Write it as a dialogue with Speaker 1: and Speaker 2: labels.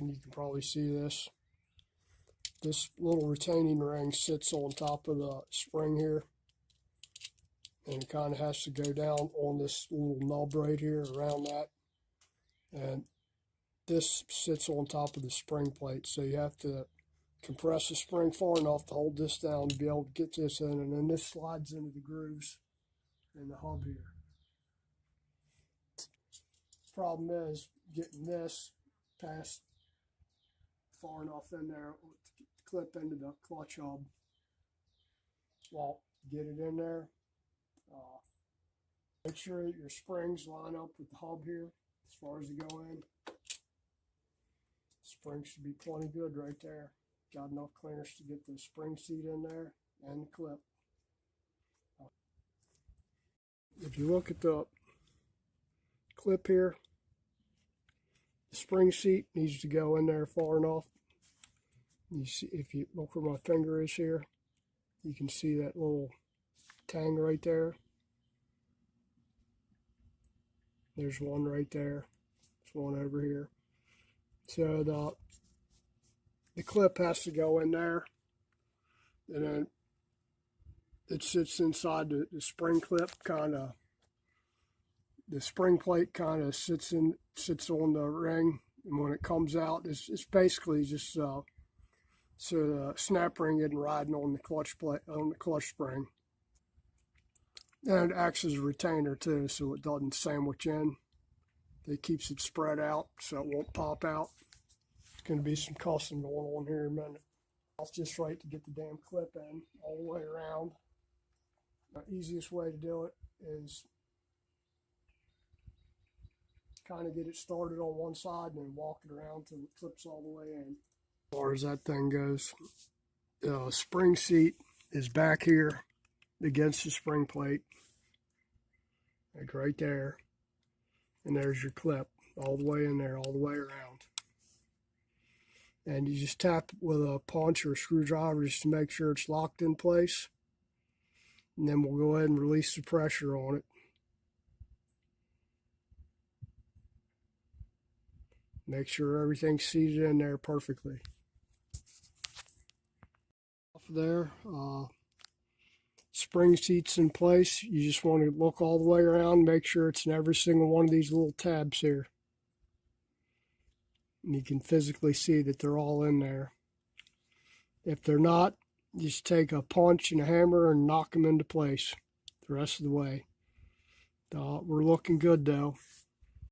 Speaker 1: and you can probably see this. This little retaining ring sits on top of the spring here, and it kind of has to go down on this little nub right here around that. And this sits on top of the spring plate, so you have to compress the spring far enough to hold this down to be able to get this in, and then this slides into the grooves in the hub here. Problem is getting this past far enough in there to clip into the clutch hub. Well, get it in there. Make sure that your springs line up with the hub here as far as you go in. Springs should be plenty good right there. Got enough clearance to get the spring seat in there and the clip. If you look at the clip here, the spring seat needs to go in there far enough. You see, if you look where my finger is here, you can see that little tang right there. There's one right there. There's one over here. So the clip has to go in there, and then it sits inside the spring clip, kind of. The spring plate kind of sits on the ring, and when it comes out, it's basically just so the snap ring isn't riding on the clutch spring. And it acts as a retainer too, so it doesn't sandwich in. It keeps it spread out so it won't pop out. It's going to be some cussing going on here in a minute. It's just right to get the damn clip in all the way around. The easiest way to do it is kind of get it started on one side and then walk it around till it clips all the way in. As far as that thing goes, the spring seat is back here against the spring plate, like right there, and there's your clip all the way in there, all the way around. And you just tap it with a punch or a screwdriver just to make sure it's locked in place, and then we'll go ahead and release the pressure on it. Make sure everything's seated in there perfectly. Off there, spring seat's in place. You just want to look all the way around, make sure it's in every single one of these little tabs here. And you can physically see that they're all in there. If they're not, just take a punch and a hammer and knock them into place the rest of the way. We're looking good though.